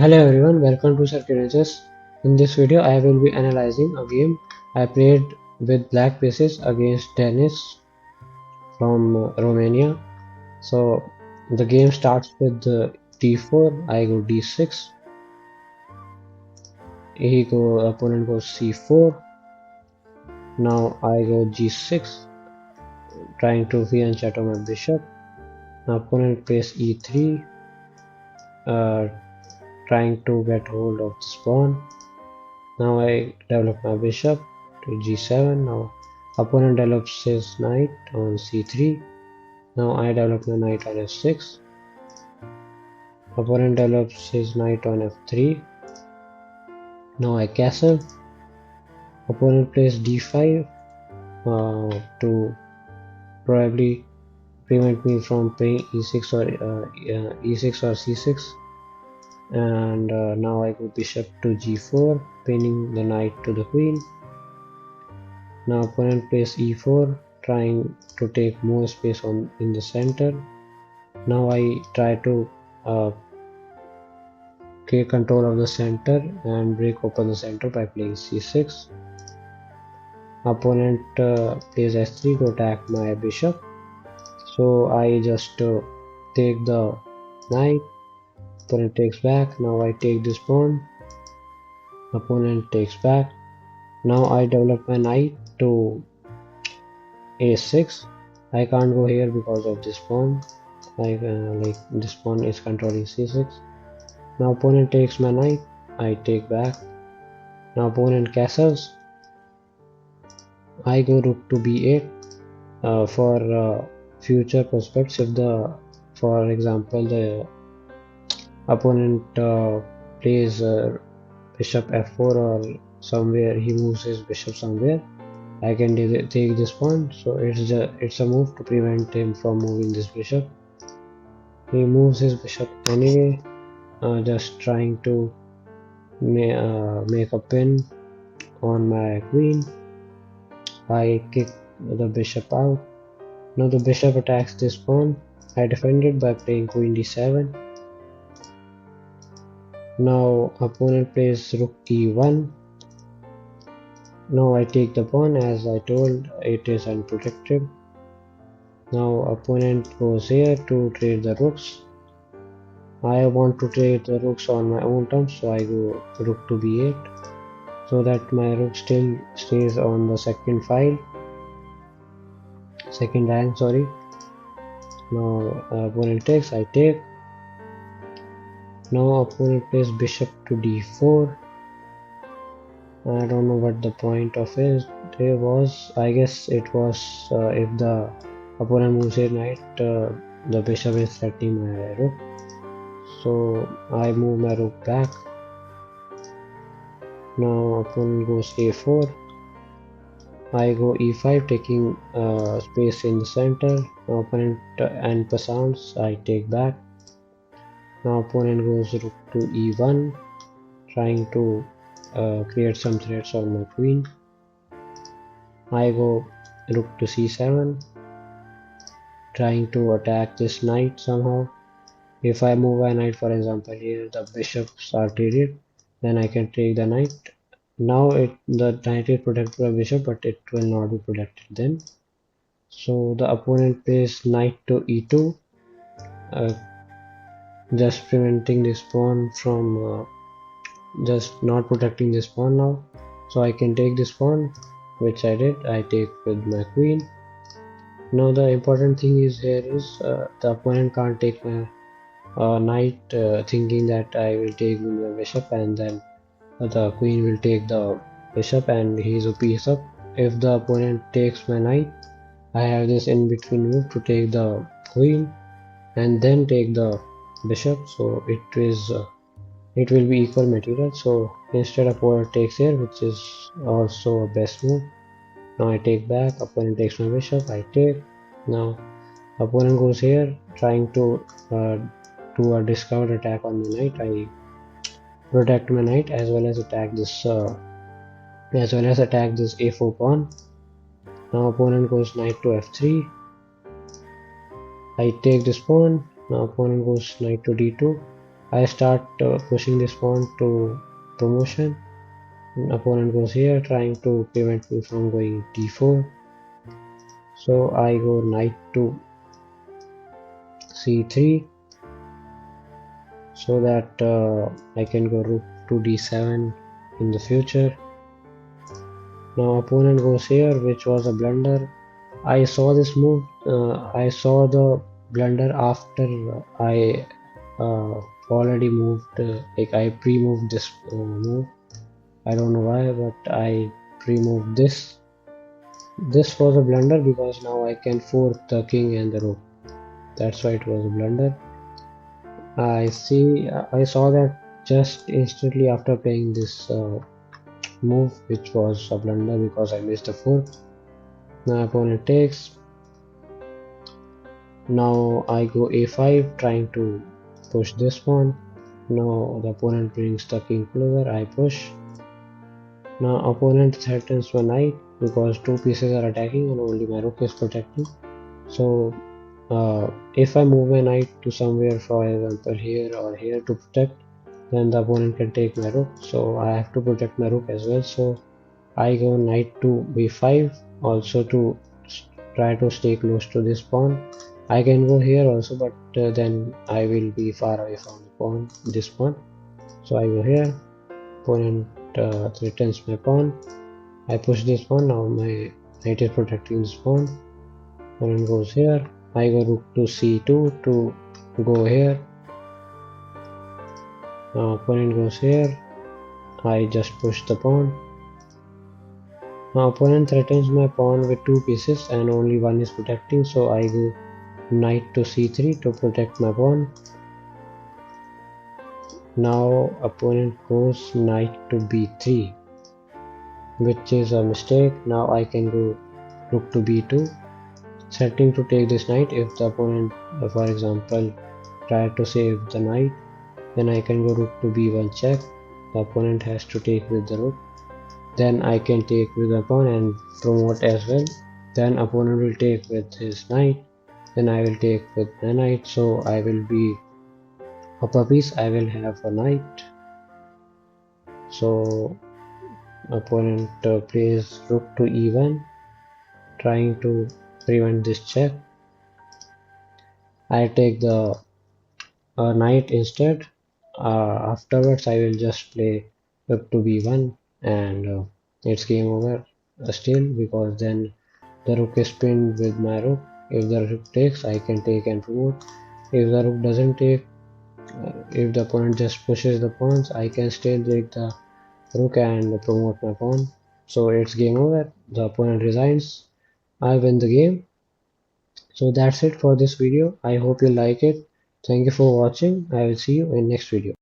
Hello everyone, welcome to Circuitous. In this video, I will be analyzing a game I played with black pieces against Dennis from Romania. So the game starts with d4, I go d6, opponent goes c4, now I go g6, trying to fianchetto my bishop. Now opponent plays e3, uh, trying to get hold of this pawn. Now I develop my bishop to g7. Now opponent develops his knight on c3. Now I develop my knight on f6. Opponent develops his knight on f3. Now I castle. Opponent plays d5 to probably prevent me from playing e6 or e6 or c6. And now I go bishop to g4, pinning the knight to the queen. Now opponent plays e4, trying to take more space in the center. Now I try to take control of the center and break open the center by playing c6. Opponent plays s3 to attack my bishop. So I just take the knight. Opponent takes back. Now I take this pawn. Opponent takes back. Now I develop my knight to a6. I can't go here because of this pawn. Like this pawn is controlling c6. Now opponent takes my knight. I take back. Now opponent castles. I go rook to b8 for future prospects. If for example, the opponent plays bishop f4 or somewhere he moves his bishop somewhere, I can take this pawn. So it's a move to prevent him from moving this bishop. He moves his bishop anyway, just trying to make a pin on my queen. I kick the bishop out. Now the bishop attacks this pawn. I defend it by playing queen d7. Now opponent plays rook e1. Now I take the pawn. As I told, it is unprotected. Now opponent goes here to trade the rooks. I want to trade the rooks on my own terms, so I go rook to b8 so that my rook still stays on the second rank, sorry. Now opponent takes, I take. Now opponent plays bishop to d4. I don't know what the point of it was. I guess it was if the opponent moves his knight, the bishop is threatening my rook. So I move my rook back. Now opponent goes a4. I go e5, taking space in the center. Now opponent and sounds, I take back. Now opponent goes rook to e1, trying to create some threats on my queen. I go rook to c7, trying to attack this knight somehow. If I move a knight, for example, here the bishops are traded, then I can take the knight. Now the knight is protected by bishop, but it will not be protected then. So the opponent plays knight to e2, just preventing this pawn from just not protecting this pawn now. So I can take this pawn, which I did. I take with my queen. Now the important thing is here is the opponent can't take my knight, thinking that I will take with my bishop and then the queen will take the bishop and he's a piece up. If the opponent takes my knight, I have this in between move to take the queen and then take the bishop, so it will be equal material. So instead opponent takes here, which is also a best move. Now I take back, opponent takes my bishop, I take. Now opponent goes here trying to do a discount attack on my knight. I protect my knight as well as attack this a4 pawn. Now opponent goes knight to f3. I take this pawn. Now opponent goes knight to d2. I start pushing this pawn to promotion. Opponent goes here trying to prevent me from going d4. So I go knight to c3 so that I can go rook to d7 in the future. Now opponent goes here, which was a blunder. I saw this move. I saw the blunder after I already moved. Like I pre-moved this move. I don't know why, but I pre-moved this. This was a blunder because now I can force the king and the rook. That's why it was a blunder. I saw that just instantly after playing this move, which was a blunder because I missed the fork. My opponent takes. Now I go a5 trying to push this pawn. Now the opponent brings the king closer. I push. Now opponent threatens my knight because two pieces are attacking and only my rook is protecting. So if I move my knight to somewhere, for example here or here to protect, then the opponent can take my rook. So I have to protect my rook as well. So I go knight to b5 also to try to stay close to this pawn. I can go here also, but then I will be far away from the pawn, this pawn. So I go here. Opponent threatens my pawn. I push this pawn. Now my knight is protecting this pawn. Opponent goes here. I go rook to c2 to go here. Opponent goes here. I just push the pawn. Now opponent threatens my pawn with two pieces and only one is protecting, so I go knight to c3 to protect my pawn. Now opponent goes knight to b3, which is a mistake. Now I can go rook to b2, threatening to take this knight. If the opponent, for example, try to save the knight, then I can go rook to b1 check. The opponent has to take with the rook. Then I can take with the pawn and promote as well. Then opponent will take with his knight. Then I will take with my knight. So I will be up a piece. I will have a knight. So opponent plays rook to e1, trying to prevent this check. I take the knight instead. Afterwards I will just play rook to b1 and it's game over still, because then the rook is pinned with my rook. If the rook takes, I can take and promote. If the rook doesn't take, if the opponent just pushes the pawns, I can still take the rook and promote my pawn. So it's game over. The opponent resigns. I win the game. So that's it for this video. I hope you like it. Thank you for watching. I will see you in next video.